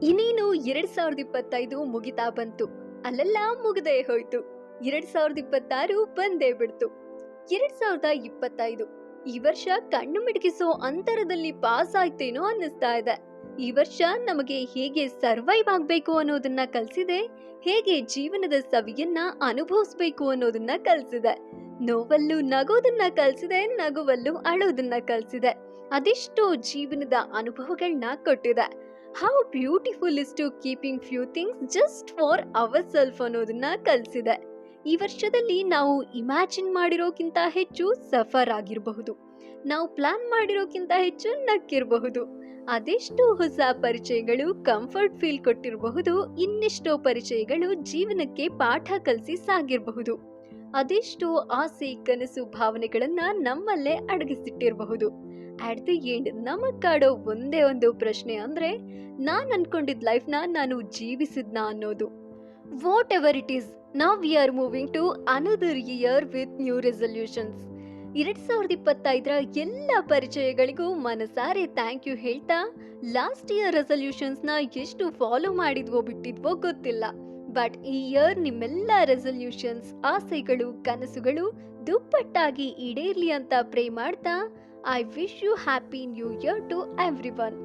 ಇನ್ನೇನು 2025 ಮುಗಿತಾ ಬಂತು. ಅಲ್ಲೆಲ್ಲ ಮುಗದೇ ಹೋಯ್ತು. 2026 ಬಂದೇ ಬಿಡ್ತು. 2025 ಈ ವರ್ಷ ಕಣ್ಣು ಮಿಟಕಿಸೋ ಅಂತರದಲ್ಲಿ ಪಾಸ್ ಆಯ್ತೇನೋ ಅನ್ನಿಸ್ತಾ ಇದೆ. ಈ ವರ್ಷ ನಮಗೆ ಹೇಗೆ ಸರ್ವೈವ್ ಆಗ್ಬೇಕು ಅನ್ನೋದನ್ನ ಕಲ್ಸಿದೆ, ಹೇಗೆ ಜೀವನದ ಸವಿಯನ್ನ ಅನುಭವಿಸ್ಬೇಕು ಅನ್ನೋದನ್ನ ಕಲ್ಸಿದೆ. ನೋವಲ್ಲೂ ನಗೋದನ್ನ ಕಲ್ಸಿದೆ, ನಗುವಲ್ಲೂ ಅಳೋದನ್ನ ಕಲ್ಸಿದೆ. ಅದೆಷ್ಟೋ ಜೀವನದ ಅನುಭವಗಳನ್ನ ಕೊಟ್ಟಿದೆ. How beautiful is to keeping few things just for our self ಅನ್ನೋದನ್ನ ಕಲಿಸಿದೆ. ಈ ವರ್ಷದಲ್ಲಿ ನಾವು ಇಮ್ಯಾಜಿನ್ ಮಾಡಿರೋಕ್ಕಿಂತ ಹೆಚ್ಚು ಸಫರ್ ಆಗಿರಬಹುದು, ನಾವು ಪ್ಲಾನ್ ಮಾಡಿರೋಕ್ಕಿಂತ ಹೆಚ್ಚು ನಕ್ಕಿರಬಹುದು. ಅದೆಷ್ಟೋ ಹೊಸ ಪರಿಚಯಗಳು ಕಂಫರ್ಟ್ ಫೀಲ್ ಕೊಟ್ಟಿರಬಹುದು, ಇನ್ನೆಷ್ಟೋ ಪರಿಚಯಗಳು ಜೀವನಕ್ಕೆ ಪಾಠ ಕಲಿಸಿ ಸಾಗಿರಬಹುದು. ಅದೆಷ್ಟೋ ಆಸೆ ಕನಸು ಭಾವನೆಗಳನ್ನ ನಮ್ಮಲ್ಲೇ ಅಡಗಿಸಿಟ್ಟಿರಬಹುದು. ಅಟ್ ದಿ ಎಂಡ್ ನಮಗ್ ಕಾಡೋ ಒಂದೇ ಒಂದು ಪ್ರಶ್ನೆ ಅಂದ್ರೆ, ನಾನ್ ಅನ್ಕೊಂಡಿದ್ ಲೈಫ್ನ ನಾನು ಜೀವಿಸಿದ್ನ ಅನ್ನೋದು. ವಾಟ್ ಎವರ್ ಇಟ್ ಈಸ್, ನಾವ್ we are moving to another year with new resolutions. 2025 ಎಲ್ಲ ಪರಿಚಯಗಳಿಗೂ ಮನಸಾರೆ ಥ್ಯಾಂಕ್ ಯು ಹೇಳ್ತಾ, ಲಾಸ್ಟ್ ಇಯರ್ ರೆಸಲ್ಯೂಷನ್ಸ್ನ ಎಷ್ಟು ಫಾಲೋ ಮಾಡಿದ್ವೋ ಬಿಟ್ಟಿದ್ವೋ ಗೊತ್ತಿಲ್ಲ. ಬಟ್ ಈ ಇಯರ್ ನಿಮ್ಮೆಲ್ಲ ರೆಸಲ್ಯೂಷನ್ಸ್, ಆಸೆಗಳು, ಕನಸುಗಳು ದುಪ್ಪಟ್ಟಾಗಿ ಈಡೇರ್ಲಿ ಅಂತ ಪ್ರೇ ಮಾಡ್ತಾ, I wish you happy new year to every one.